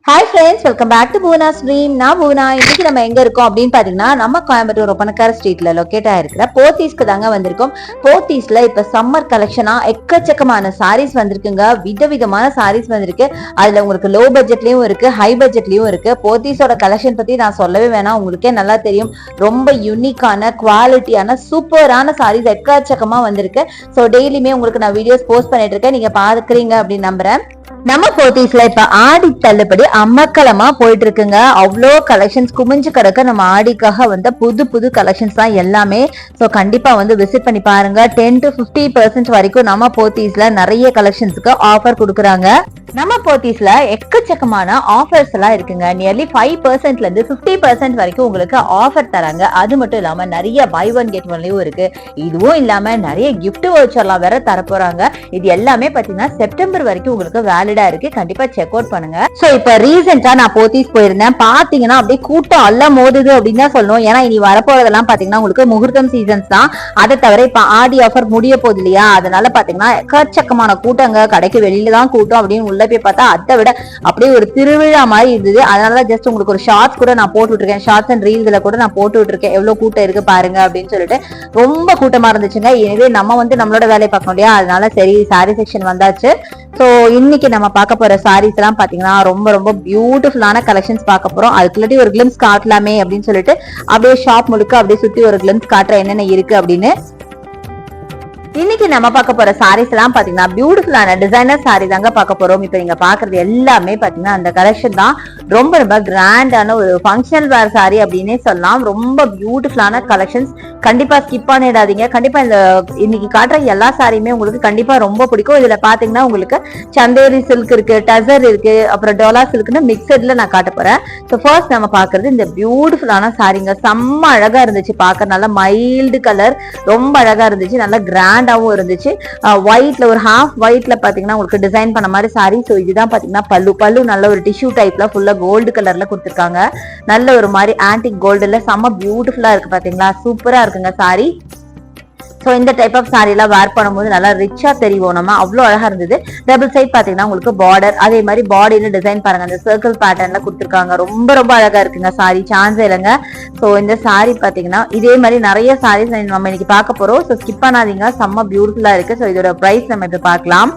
Hi friends, welcome back to Poona stream. நான் பூனா. இன்னைக்கு நம்ம எங்க இருக்கோம் அப்படின்னு பாத்தீங்கன்னா, நம்ம கோயம்புத்தூர் ஒப்பனக்கார ஸ்ட்ரீட்ல லொக்கேட் ஆயிருக்கிற போத்தீஸ்க்கு தாங்க வந்திருக்கோம். போத்தீஸ்ல இப்ப சம்மர் கலெக்ஷனா எக்கச்சக்கமான சாரீஸ் வந்திருக்குங்க. விதவிதமான சாரீஸ் வந்திருக்கு. அதுல உங்களுக்கு லோ பட்ஜெட்லயும் இருக்கு, ஹை பட்ஜெட்லயும் இருக்கு. போத்தீஸோட கலெக்ஷன் பத்தி நான் சொல்லவே வேணாம், உங்களுக்கே நல்லா தெரியும். ரொம்ப யூனிக்கான குவாலிட்டியான சூப்பரான சாரீஸ் எக்கச்சக்கமா வந்திருக்கு. ஸோ டெய்லியுமே உங்களுக்கு நான் வீடியோஸ் போஸ்ட் பண்ணிட்டு இருக்கேன், நீங்க பாக்குறீங்க அப்படின்னு நம்புறேன். நம்ம போத்தீஸ்ல இப்ப ஆடி தள்ளுபடி அம்மக்களமா போயிட்டு இருக்குங்க. அவ்வளோ கலெக்ஷன்ஸ் குமிஞ்சு கிடக்க. நம்ம ஆடிக்காக வந்த புது புது கலெக்ஷன்ஸ் தான் எல்லாமே. ஸோ கண்டிப்பா வந்து விசிட் பண்ணி பாருங்க. 10 to 50% வரைக்கும் நம்ம போத்தீஸ்ல நிறைய கலெக்ஷன்ஸ்க்கு ஆஃபர் கொடுக்குறாங்க. நம்ம போத்தீஸ்ல எக்கச்சக்கமான ஆஃபர்ஸ் எல்லாம் இருக்குங்க. நியர்லி 5% இருந்து 50% வரைக்கும் உங்களுக்கு ஆஃபர் தராங்க. அது மட்டும் இல்லாம நிறைய பை ஒன் கெட் ஒன்லயும் இருக்கு. இதுவும் இல்லாம நிறைய கிஃப்ட் வவுச்சர்லாம் வேற தர போறாங்க. இது எல்லாமே பாத்தீங்கன்னா செப்டம்பர் வரைக்கும் உங்களுக்கு வேலிடா இருக்கு. கண்டிப்பா செக் அவுட் பண்ணுங்க. சோ இப்ப ரீசெண்டா நான் போத்தீஸ் போயிருந்தேன். பாத்தீங்கன்னா அப்படியே கூட்டம் எல்லாம் மோதுது அப்படின்னு தான் சொல்லணும். ஏன்னா இனி வரப்போறதெல்லாம் பாத்தீங்கன்னா உங்களுக்கு முகூர்த்தம் சீசன்ஸ் தான். அதை தவிர இப்ப ஆடி ஆஃபர் முடிய போகுது இல்லையா, அதனால பாத்தீங்கன்னா எக்கச்சக்கமான கூட்டங்க. கடைக்கு வெளியில தான் கூட்டம் அப்படின்னு உள்ள போய் பார்த்தா அதை விட அப்படியே ஒரு திருவிழா மாதிரி இருந்தது. அதனாலதான் ஜஸ்ட் உங்களுக்கு ஒரு ஷார்ட்ஸ் கூட நான் போட்டு விட்டுருக்கேன். ஷார்ட்ஸ் அண்ட் ரீல்ஸ்ல கூட நான் போட்டு விட்டுருக்கேன் எவ்வளவு கூட்டம் இருக்கு பாருங்க அப்படின்னு சொல்லிட்டு. ரொம்ப கூட்டமா இருந்துச்சுங்க. எனவே நம்ம வந்து நம்மளோட வேலையை பார்க்கணும் இல்லையா, அதனால சரி சாரி செக்ஷன் வந்தாச்சு. ஸோ இன்னைக்கு நம்ம பார்க்க போற சாரீஸ் எல்லாம் பாத்தீங்கன்னா ரொம்ப ரொம்ப பியூட்டிஃபுல்லான கலெக்ஷன்ஸ் பார்க்க போறோம். அதுக்குள்ளாட்டி ஒரு கிளிம்ஸ் காட்டலாமே அப்படின்னு சொல்லிட்டு அப்படியே ஷாப் முழுக்க அப்படியே சுத்தி ஒரு கிளிம்ஸ் காட்டுற என்னென்ன இருக்கு அப்படின்னு. இன்னைக்கு நம்ம பார்க்க போற சாரீஸ் எல்லாம் பாத்தீங்கன்னா பியூட்டிஃபுல்லான டிசைனர் சாரி தாங்க பார்க்க போறோம். இப்ப நீங்க பாக்குறது எல்லாமே பாத்தீங்கன்னா அந்த கலெக்ஷன் தான். ரொம்ப ரொம்ப கிராண்டான ஒரு ஃபங்க்ஷனல் வேர் சாரி அப்படின்னே சொல்லலாம். ரொம்ப பியூட்டிஃபுல்லான கலெக்ஷன்ஸ். கண்டிப்பா ஸ்கிப் பண்ணிடாதீங்க. கண்டிப்பா இந்த இன்னைக்கு காட்டுற எல்லா சாரியுமே உங்களுக்கு கண்டிப்பா ரொம்ப பிடிக்கும். இதுல பாத்தீங்கன்னா உங்களுக்கு சந்தேரி சில்க் இருக்கு, டசர் இருக்கு, அப்புறம் டோலா சில்க்னு மிக்சட்ல நான் காட்ட போறேன். ஸோ ஃபர்ஸ்ட் நம்ம பாக்குறது இந்த பியூட்டிஃபுல்லான சாரிங்க. செம்ம அழகா இருந்துச்சு பார்க்க. நல்ல மைல்டு கலர், ரொம்ப அழகா இருந்துச்சு. நல்ல கிராண்டாவும் இருந்துச்சு. ஒயிட்ல ஒரு ஹாஃப் ஒயிட்ல பாத்தீங்கன்னா உங்களுக்கு டிசைன் பண்ண மாதிரி சாரி. ஸோ இதுதான் பாத்தீங்கன்னா பல்லு நல்ல ஒரு டிஷ்யூ டைப்ல ஃபுல்லா கோல்டு கலர்ல கொடுத்துருக்காங்க. நல்ல ஒரு மாதிரி ஆன்டிக் கோல்டுல செம்ம பியூட்டிஃபுல்லா இருக்கு பாத்தீங்களா, சூப்பரா இருக்குங்க சாரி. ஸோ இந்த டைப் ஆஃப் சாரி எல்லாம் வேர் பண்ணும்போது நல்லா ரிச்சா தெரியும். நம்ம அவ்வளோ அழகா இருந்தது. டபுள் சைட் பாத்தீங்கன்னா உங்களுக்கு பார்டர், அதே மாதிரி பாடியில டிசைன் பாருங்க, அந்த சர்க்கிள் பேட்டர்ன்ல கொடுத்துருக்காங்க. ரொம்ப ரொம்ப அழகா இருக்குங்க சாரி, சான்ஸே இல்லைங்க. ஸோ இந்த சாரி பாத்தீங்கன்னா இதே மாதிரி நிறைய சாரீஸ் நம்ம இன்னைக்கு பார்க்க போறோம். ஸோ ஸ்கிப் பண்ணாதீங்க, செம்ம பியூட்டிஃபுல்லா இருக்கு. ஸோ இதோட பிரைஸ் நம்ம இப்ப பார்க்கலாம்.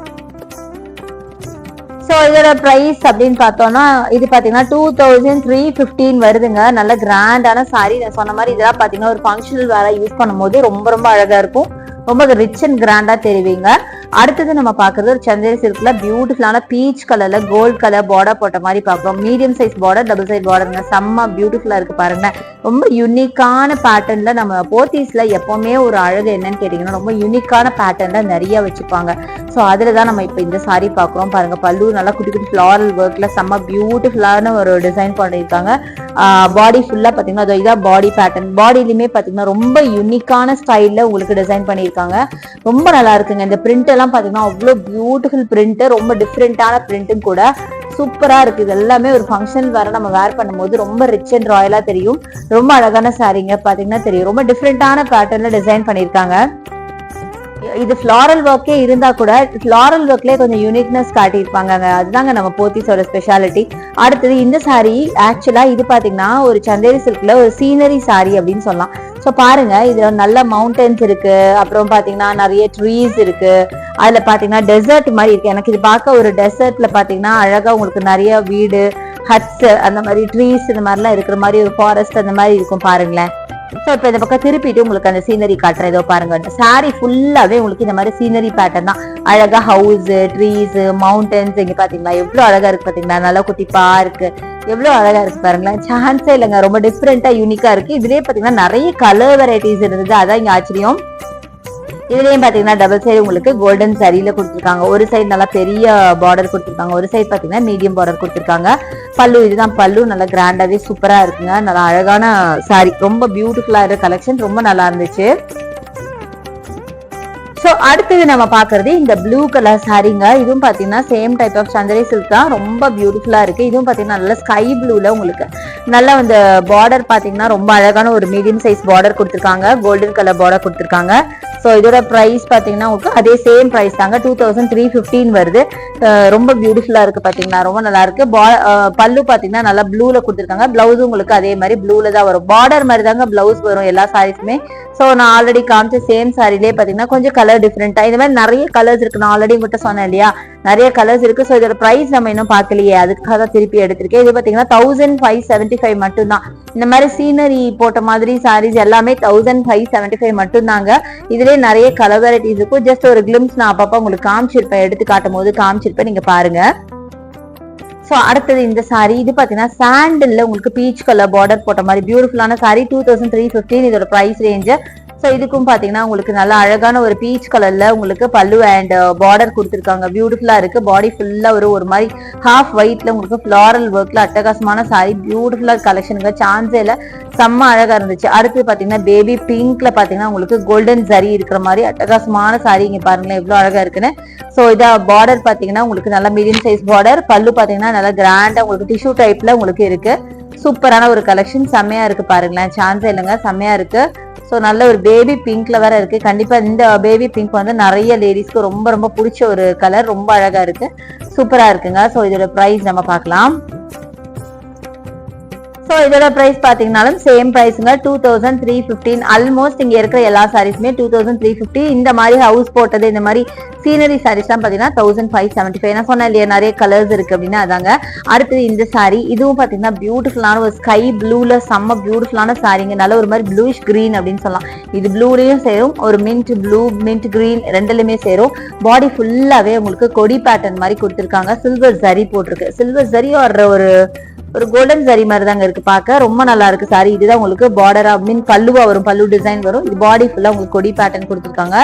ஸோ இதோட ப்ரைஸ் அப்படின்னு பார்த்தோம்னா இது பார்த்தீங்கன்னா 2315 வருதுங்க. நல்ல கிராண்டான சாரி. நான் சொன்ன மாதிரி இதெல்லாம் பார்த்தீங்கன்னா ஒரு ஃபங்க்ஷனல் வேற யூஸ் பண்ணும்போது ரொம்ப ரொம்ப அழகா இருக்கும். ரொம்ப ரிச் அண்ட் கிராண்டா தெரிவிங்க. அடுத்தது நம்ம பாக்குறது ஒரு சந்தேரி சில்க்ல பியூட்டிஃபுல்லான பீச் கலர்ல கோல்ட் கலர் பார்டர் போட்ட மாதிரி பாக்குறோம். Medium size border, double side பார்டருங்க. செம்ம பியூட்டிஃபுல்லா இருக்கு பாருங்க. ரொம்ப யூனிக்கான பேட்டர்ன்ல நம்ம போத்தீஸ்ல எப்பவுமே ஒரு அழகு என்னன்னு கேட்டீங்கன்னா ரொம்ப யூனிக்கான பேட்டர்ன்ல நிறைய வச்சுப்பாங்க. ஸோ அதுலதான் நம்ம இப்ப இந்த சாரி பாக்குறோம் பாருங்க. பல்லு நல்லா குட்டி குட்டி ஃபிளாரல் ஒர்க்ல செம்ம பியூட்டிஃபுல்லான ஒரு டிசைன் பண்ணிருக்காங்க. பாடி ஃபுல்லா பாத்தீங்கன்னா இதான் பாடி பேட்டர்ன். பாடியிலுமே பாத்தீங்கன்னா ரொம்ப யூனிக்கான ஸ்டைல்ல உங்களுக்கு டிசைன் பண்ணிருக்காங்க. ரொம்ப நல்லா இருக்குங்க. இந்த பிரிண்ட் எல்லாம் பாத்தீங்கன்னா அவ்வளவு பியூட்டிஃபுல் பிரிண்ட், ரொம்ப டிஃப்ரெண்டான பிரிண்ட்டும் கூட. சூப்பரா இருக்கு. இது எல்லாமே ஒரு ஃபங்க்ஷன் வேற நம்ம வேர் பண்ணும்போது ரொம்ப ரிச் அண்ட் ராயலா தெரியும். ரொம்ப அழகான சாரீங்க பாத்தீங்கன்னா தெரியும். ரொம்ப டிஃப்ரெண்டான பேட்டர்ன்ல டிசைன் பண்ணிருக்காங்க. இது ஃபிளாரல் ஒர்க்கே இருந்தா கூட ஃபிளாரல் ஒர்க்லயே கொஞ்சம் யூனிக்னஸ் காட்டியிருப்பாங்க. அதுதாங்க நம்ம போத்தீஸோட ஸ்பெஷாலிட்டி. அடுத்தது இந்த சாரி ஆக்சுவலா இது பாத்தீங்கன்னா ஒரு சந்தேரி சில்க்ல ஒரு சீனரி சாரி அப்படின்னு சொல்லலாம். ஸோ பாருங்க, இதுல நல்ல மவுண்டன்ஸ் இருக்கு, அப்புறம் பாத்தீங்கன்னா நிறைய ட்ரீஸ் இருக்கு. அதுல பாத்தீங்கன்னா டெசர்ட் மாதிரி இருக்கு. எனக்கு இது பார்க்க ஒரு டெசர்ட்ல பாத்தீங்கன்னா அழகா உங்களுக்கு நிறைய வீடு, ஹட்ஸ், அந்த மாதிரி ட்ரீஸ் இந்த மாதிரிலாம் இருக்கிற மாதிரி ஒரு ஃபாரஸ்ட் அந்த மாதிரி இருக்கும் பாருங்களேன். ஸோ இப்போ இந்த பக்கம் திருப்பிட்டு உங்களுக்கு அந்த சீனரி காட்டுறேன். ஏதோ பாருங்க, சாரி ஃபுல்லாவே உங்களுக்கு இந்த மாதிரி சீனரி பேட்டர்ன் தான். அழகா ஹவுஸ், ட்ரீஸ், மவுண்டன்ஸ். இங்க பாத்தீங்களா எவ்வளவு அழகா இருக்கு பாத்தீங்களா. நல்லா குட்டி பார்க், எவ்வளவு அழகா இருக்கு பாருங்களேன். சான்ஸே இல்லைங்க. ரொம்ப டிஃப்ரெண்டா யூனிக்கா இருக்கு. இதுலயே பாத்தீங்கன்னா நிறைய கலர் வெரைட்டிஸ் இருந்தது. அதான் இங்க ஆச்சரியம். இதுலயும் பாத்தீங்கன்னா டபுள் சைடு உங்களுக்கு கோல்டன் சரியில கொடுத்துருக்காங்க. ஒரு சைடு நல்லா பெரிய பார்டர் கொடுத்துருக்காங்க, ஒரு சைடு பாத்தீங்கன்னா மீடியம் பார்டர் கொடுத்துருக்காங்க. பல்லு, இதுதான் பல்லு. நல்லா கிராண்டாவே சூப்பரா இருக்குங்க. நல்லா அழகான சாரி, ரொம்ப பியூட்டிஃபுல்லா இருக்க கலெக்ஷன், ரொம்ப நல்லா இருந்துச்சு. ஸோ அடுத்தது நம்ம பாக்குறது இந்த ப்ளூ கலர் சாரிங்க. இதுவும் பாத்தீங்கன்னா same type of Chanderi silk தான். ரொம்ப பியூட்டிஃபுல்லா இருக்கு. இதுவும் பாத்தீங்கன்னா நல்ல ஸ்கை ப்ளூல உங்களுக்கு நல்லா இந்த பார்டர் பாத்தீங்கன்னா ரொம்ப அழகான ஒரு மீடியம் சைஸ் பார்டர் கொடுத்துருக்காங்க. கோல்டன் கலர் பார்டர் கொடுத்துருக்காங்க. ஸோ இதோட ப்ரைஸ் பார்த்தீங்கன்னா உங்களுக்கு அதே சேம் ப்ரைஸ் தாங்க, 2315 வருது. ரொம்ப பியூட்டிஃபுல்லா இருக்கு பாத்தீங்கன்னா, ரொம்ப நல்லா இருக்கு. பல்லு பாத்தீங்கன்னா நல்லா ப்ளூல கொடுத்துருக்காங்க. பிளவுஸ் உங்களுக்கு அதே மாதிரி ப்ளூல தான் வரும். பார்டர் மாதிரி தாங்க பிளவுஸ் வரும் எல்லா சாரீஸுமே. ஸோ நான் ஆல்ரெடி காமிச்ச சேம் சாரிலேயே பாத்தீங்கன்னா கொஞ்சம் கலர் டிஃப்ரெண்டா இந்த மாதிரி நிறைய கலர்ஸ் இருக்கு. நான் ஆல்ரெடி உங்கள்கிட்ட சொன்னேன் இல்லையா, நிறைய கலர்ஸ் இருக்கு. ஸோ இதோட பிரைஸ் நம்ம இன்னும் பார்க்கலையே, அதுக்காக தான் திருப்பி எடுத்திருக்கேன். இது பாத்தீங்கன்னா 1575 மட்டும்தான். இந்த மாதிரி சீனரி போட்ட மாதிரி சாரீஸ் எல்லாமே 1575 மட்டும்தாங்க. இதுலயே நிறைய கலர் வெரைட்டிஸ் இருக்கும். ஜஸ்ட் ஒரு கிளிம்ஸ் நான் அப்பப்ப உங்களுக்கு காமிச்சிருப்பேன், எடுத்து காட்டும் போது காமிச்சிருப்பேன், நீங்க பாருங்க. சோ அடுத்தது இந்த சாரி, இது பாத்தீங்கன்னா சாண்டில்ல உங்களுக்கு பீச் கலர் பார்டர் போட்ட மாதிரி பியூட்டிஃபுல்லான சாரி, 2315 இதோட பிரைஸ் ரேஞ்சு. ஸோ இதுக்கும் பாத்தீங்கன்னா உங்களுக்கு நல்ல அழகான ஒரு பீச் கலர்ல உங்களுக்கு பல்லு அண்ட் பார்டர் கொடுத்துருக்காங்க. பியூட்டிஃபுல்லா இருக்கு. பாடி ஃபுல்லா ஒரு மாதிரி ஹாஃப் ஒயிட்ல உங்களுக்கு ஃபிளாரல் ஒர்க்ல அட்டகாசமான சாரி, பியூட்டிஃபுல்லா கலெக்ஷனுங்க. சான்ஸே இல்ல, செம்ம அழகா இருந்துச்சு. அடுத்து பாத்தீங்கன்னா பேபி பிங்க்ல பாத்தீங்கன்னா உங்களுக்கு கோல்டன் ஜரி இருக்கிற மாதிரி அட்டகாசமான சாரி. இங்க பாருங்களேன் எவ்வளவு அழகா இருக்குன்னு. சோ இதா பார்டர் பாத்தீங்கன்னா உங்களுக்கு நல்ல மீடியம் சைஸ் பார்டர். பல்லு பாத்தீங்கன்னா நல்லா கிராண்டா உங்களுக்கு டிஷ்யூ டைப்ல உங்களுக்கு இருக்கு. சூப்பரான ஒரு கலெக்ஷன், செம்மையா இருக்கு பாருங்களேன். சான்ஸே இல்லைங்க, செம்மையா இருக்கு. ஸோ நல்ல ஒரு பேபி பிங்க்ல வேற இருக்கு. கண்டிப்பா இந்த பேபி பிங்க் வந்து நிறைய லேடிஸ்க்கு ரொம்ப ரொம்ப பிடிச்ச ஒரு கலர், ரொம்ப அழகா இருக்கு, சூப்பரா இருக்குங்க. ஸோ இதோட பிரைஸ் நம்ம பார்க்கலாம். ஸோ இதோட பிரைஸ் பாத்தீங்கன்னாலும் சேம் பிரைஸ்ங்க, 2315. ஆல்மோஸ்ட் இங்க இருக்கிற எல்லா சாரீஸுமே 2350. இந்த மாதிரி ஹவுஸ் போட்டது, இந்த மாதிரி சீனரி சாரீஸ் எல்லாம் பாத்தீங்கன்னா 1575. நான் சொன்னேன் இல்லையா நிறைய கலர்ஸ் இருக்கு அப்படின்னு, அதாங்க. அடுத்தது இந்த சாரி, இதுவும் பாத்தீங்கன்னா பியூட்டிஃபுல்லான ஒரு ஸ்கை ப்ளூல செம்ம பியூட்டிஃபுல்லான சாரிங்க. நல்ல ஒரு மாதிரி ப்ளூஷ் கிரீன் அப்படின்னு சொல்லலாம். இது ப்ளூலயும் சேரும், ஒரு மின்ட் ப்ளூ மின்ட் கிரீன் ரெண்டுலயுமே சேரும். பாடி ஃபுல்லாவே உங்களுக்கு கொடி பேட்டர்ன் மாதிரி கொடுத்துருக்காங்க. சில்வர் ஜரி போட்டிருக்கு. சில்வர் ஜரி ஒரு கோல்டன் ஜரி மாதிரி தாங்க இருக்கு பார்க்க, ரொம்ப நல்லா இருக்கு சாரி. இதுதான் உங்களுக்கு பார்டரா மீன் பல்லுவா வரும், பல்லு டிசைன் வரும். இது பாடி ஃபுல்லா உங்களுக்கு கொடி பேட்டர்ன் கொடுத்துருக்காங்க.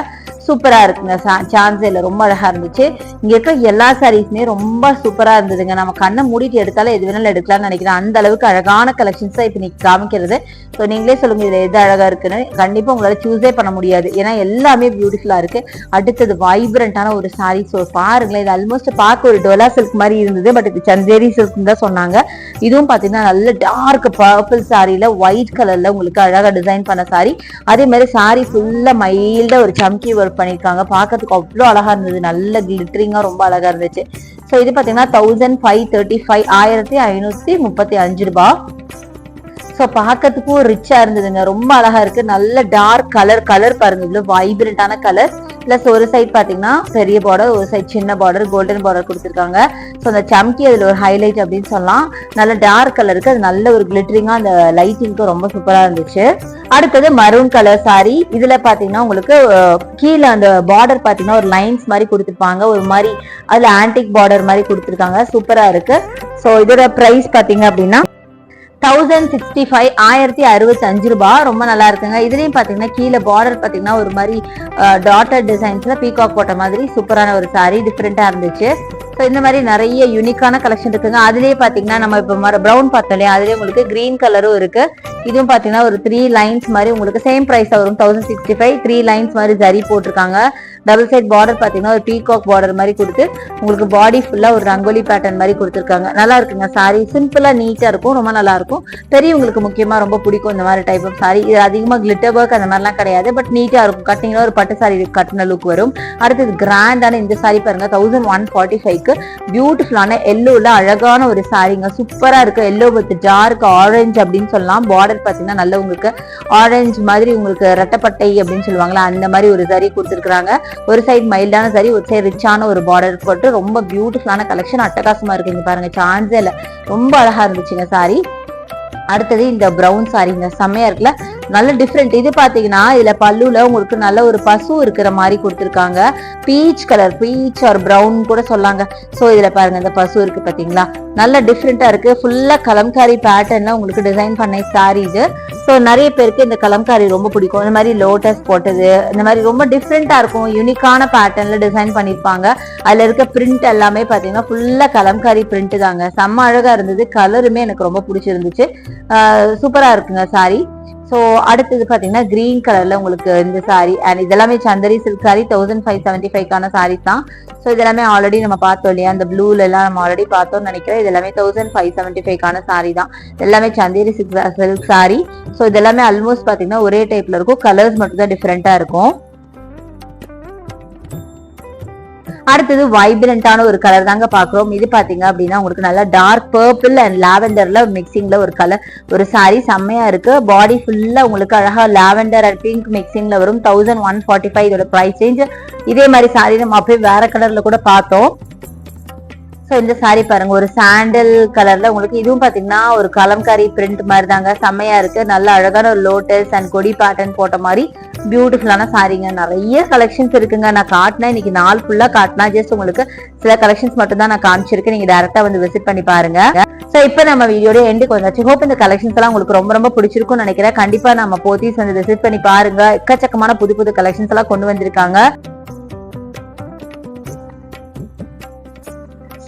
சூப்பரா இருக்குங்க, சான்ஸே இல்ல, ரொம்ப அழகா இருந்துச்சு. இங்க இருக்க எல்லா சாரீஸுமே ரொம்ப சூப்பரா இருந்ததுங்க. நம்ம கண்ணை மூடிட்டு எடுத்தாலும் எது வேணாலும் எடுக்கலாம்னு நினைக்கிறேன். அந்த அளவுக்கு அழகான கலெக்ஷன்ஸ் தான் இப்ப நீங்க காமிக்கிறது. ஸோ நீங்களே சொல்லுங்க இதுல எது அழகா இருக்குன்னு. கண்டிப்பா உங்களால சூஸே பண்ண முடியாது, ஏன்னா எல்லாமே பியூட்டிஃபுல்லா இருக்கு. அடுத்தது வைப்ரண்டான ஒரு சாரி. ஸோ பாருங்களேன், இது ஆல்மோஸ்ட் பார்க்க ஒரு டொலா சில்க் மாதிரி இருந்தது, பட் இது சந்தேரி சில்க் தான் சொன்னாங்க. இதுவும் பாத்தீங்கன்னா நல்ல டார்க் பர்பிள் சாரியில ஒயிட் கலர்ல உங்களுக்கு அழகா டிசைன் பண்ண சாரி. அதே மாதிரி சாரி ஃபுல்லா மைல்டா ஒரு சம்கி ஒர்க் பண்ணிருக்காங்க. பாக்கிறதுக்கு அவ்வளவு அழகா இருந்தது, நல்ல கிளிட்டரிங்கா ரொம்ப அழகா இருந்துச்சு. சோ இது பாத்தீங்கன்னா 1535, 1535 ரூபாய். ஸோ பார்க்கறதுக்கும் ரிச்சா இருந்ததுங்க, ரொம்ப அழகா இருக்கு. நல்ல டார்க் கலர் பாருங்க, இவ்வளவு வைப்ரண்டான கலர். பிளஸ் ஒரு சைட் பாத்தீங்கன்னா பெரிய பார்டர், ஒரு சைட் சின்ன பார்டர், கோல்டன் பார்டர் கொடுத்துருக்காங்க. ஸோ அந்த சம்கி அதுல ஒரு ஹைலைட் அப்படின்னு சொல்லலாம். நல்ல டார்க் கலருக்கு அது நல்ல ஒரு கிளிட்டரிங்கா அந்த லைட்டிங்க்கு ரொம்ப சூப்பரா இருந்துச்சு. அடுத்தது மரூன் கலர் சாரி. இதுல பாத்தீங்கன்னா உங்களுக்கு கீழே அந்த பார்டர் பாத்தீங்கன்னா ஒரு லைன்ஸ் மாதிரி கொடுத்துருப்பாங்க, ஒரு மாதிரி அதுல ஆன்டிக் பார்டர் மாதிரி கொடுத்துருக்காங்க. சூப்பரா இருக்கு. ஸோ இதோட பிரைஸ் பாத்தீங்க அப்படின்னா 1065, 1065 ரூபாய். ரொம்ப நல்லா இருக்குங்க. இதுலயும் பாத்தீங்கன்னா கீழே பார்டர் பாத்தீங்கன்னா ஒரு மாதிரி டாட்டர் டிசைன்ஸ்ல பீகாக் போட்ட மாதிரி சூப்பரான ஒரு சாரி, டிஃப்ரெண்டா இருந்துச்சு. ஸோ இந்த மாதிரி நிறைய யூனிக்கான கலெக்ஷன் இருக்குங்க. அதுலயே பாத்தீங்கன்னா நம்ம இப்போ ப்ரௌன் பார்த்தோம் இல்லையா, அதுலயே உங்களுக்கு கிரீன் கலரும் இருக்கு. இதுவும் பாத்தீங்கன்னா ஒரு 3 லைன்ஸ் மாதிரி உங்களுக்கு சேம் பிரைஸ் வரும், 1065. 3 லைன்ஸ் மாதிரி ஜரி போட்டிருக்காங்க. டபுள் சைட் பார்டர் பாத்தீங்கன்னா ஒரு பீகாக் பார்டர் மாதிரி கொடுத்து உங்களுக்கு பாடி ஃபுல்லா ஒரு ரங்கோலி பேட்டர்ன் மாதிரி கொடுத்துருக்காங்க. நல்லா இருக்குங்க சாரி, சிம்பிளா நீட்டா இருக்கும், ரொம்ப நல்லா இருக்கும். பெரியவங்களுக்கு முக்கியமா ரொம்ப பிடிக்கும் இந்த மாதிரி டைப் ஆஃப் சாரி. இது அதிகமா கிளிட்டர் ஒர்க் அந்த மாதிரிலாம் கிடையாது, பட் நீட்டா இருக்கும். கட்டிங்கன்னா ஒரு பட்டு சாரி கட்டின லுக் வரும். அடுத்தது கிராண்டான இந்த சாரி பாருங்க, 1145. பியூட்டிஃபுல்லான எல்லோல அழகான ஒரு சாரிங்க, சூப்பரா இருக்கு. எல்லோ வித் டார்க் ஆரஞ்சு அப்படின்னு சொல்லலாம். பார்டர் பாத்தீங்கன்னா நல்ல உங்களுக்கு ஆரஞ்சு மாதிரி உங்களுக்கு ரெட்டப்பட்டை அப்படின்னு சொல்லுவாங்களா, அந்த மாதிரி ஒரு சாரி கொடுத்துருக்காங்க. ஒரு சைடு மைல்டான சாரி, ஒரு சைடு ரிச்சான ஒரு பார்டர் போட்டு ரொம்ப பியூட்டிஃபுல்லான கலெக்ஷன், அட்டகாசமா இருக்கு. இங்க பாருங்க, சான்ஸே இல்ல, ரொம்ப அழகா இருந்துச்சுங்க சாரி. அடுத்தது இந்த பிரவுன் சாரிங்க, செம்மையா இருக்குல்ல, நல்ல டிஃப்ரெண்ட். இது பாத்தீங்கன்னா இதுல பல்லுல உங்களுக்கு நல்ல ஒரு பசு இருக்கிற மாதிரி கொடுத்துருக்காங்க. Peach colour, peach or brown கூட சொல்லாங்க. சோ இதுல பாருங்க இந்த பசு இருக்கு பாத்தீங்களா, நல்ல டிஃப்ரெண்டா இருக்கு. ஃபுல்லா கலம்காரி பேட்டர்ன்ல உங்களுக்கு டிசைன் பண்ண சாரி இது. ஸோ நிறைய பேருக்கு இந்த கலம்காரி ரொம்ப பிடிக்கும். இந்த மாதிரி லோட்டஸ் போட்டது, இந்த மாதிரி ரொம்ப டிஃப்ரெண்டா இருக்கும், யூனிக்கான பேட்டர்ன்ல டிசைன் பண்ணிருப்பாங்க. அதுல இருக்க பிரிண்ட் எல்லாமே பாத்தீங்கன்னா ஃபுல்லா கலம்காரி பிரிண்ட் தாங்க, செம்ம அழகா இருந்தது. கலருமே எனக்கு ரொம்ப பிடிச்சிருந்துச்சு, சூப்பரா இருக்குங்க சாரி. ஸோ அடுத்தது பாத்தீங்கன்னா கிரீன் கலர்ல உங்களுக்கு இந்த சாரி, அண்ட் இதெல்லாமே சந்தரி சில்க் சாரி, 1575 சாரி தான். ஸோ இதெல்லாமே ஆல்ரெடி நம்ம பார்த்தோம் இல்லையா, அந்த ப்ளூல எல்லாம் நம்ம ஆல்ரெடி பார்த்தோம்னு நினைக்கிறேன். இது எல்லாமே 1575 சாரி தான். எல்லாமே சந்தேரி சில்க் சாரி. ஸோ இதெல்லாமே ஆல்மோஸ்ட் பாத்தீங்கன்னா ஒரே டைப்ல இருக்கும், கலர்ஸ் மட்டும் தான் டிஃப்ரெண்டா இருக்கும். அடுத்தது வைப்ரண்டான ஒரு கலர் தாங்க பாக்குறோம். இது பாத்தீங்க அப்படின்னா உங்களுக்கு நல்லா டார்க் பர்பிள் அண்ட் லாவெண்டர்ல மிக்சிங்ல ஒரு கலர் ஒரு சாரி செம்மையா இருக்கு. பாடி ஃபுல்லா உங்களுக்கு அழகா லாவெண்டர் அண்ட் பிங்க் மிக்சிங்ல வரும். 1145 இதோட பிரைஸ் ரேஞ்ச். இதே மாதிரி சாரி நம்ம அப்படியே வேற கலர்ல கூட பார்த்தோம். ஸோ இந்த சாரி பாருங்க ஒரு சாண்டல் கலர்ல உங்களுக்கு இதுவும் பாத்தீங்கன்னா ஒரு கலம்காரி பிரிண்ட் மாதிரி தாங்க செம்மையா இருக்கு. நல்ல அழகான ஒரு லோட்டஸ் அண்ட் கொடி பேட்டர்ன் போட்ட மாதிரி பியூட்டிஃபுல்லான சாரிங்க. நிறைய கலெக்ஷன்ஸ் இருக்குங்க. நான் காட்டினேன் இன்னைக்கு நாள் ஃபுல்லா காட்டினா ஜஸ்ட் உங்களுக்கு சில கலெக்ஷன்ஸ் மட்டும் தான் நான் காமிச்சிருக்கேன். நீங்க டேரக்டா வந்து விசிட் பண்ணி பாருங்க. ஸோ இப்போ நம்ம வீடியோட எண்டுக்கு வந்தாச்சு. ஹோப் இந்த கலெக்ஷன்ஸ் எல்லாம் உங்களுக்கு ரொம்ப ரொம்ப பிடிச்சிருக்கும்னு நினைக்கிறேன். கண்டிப்பா நம்ம போத்தீஸ் வந்து விசிட் பண்ணி பாருங்க. எக்கச்சக்கமான புது புது கலெக்ஷன்ஸ் எல்லாம் கொண்டு வந்திருக்காங்க.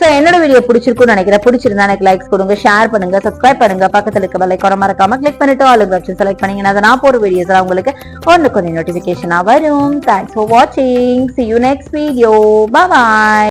சோ என்னோட வீடியோ பிடிச்சிருக்கும்னு நினைக்கிறேன். பிடிச்சிருந்தா எனக்கு லைக்ஸ் கொடுங்க, ஷேர் பண்ணுங்க, சப்ஸ்கிரைப் பண்ணுங்க, பக்கத்துல இருக்க பெல் ஐகானை மறக்காம கிளிக் பண்ணிட்டு ஆல் ஆப்ஷன் செலக்ட் பண்ணீங்கன்னா நான் போற வீடியோஸ் எல்லாம் உங்களுக்கு ஒன்னுக்கு நோட்டிபிகேஷனா வரும். தேங்க்ஸ் ஃபார் வாட்சிங். See you next video. Bye bye.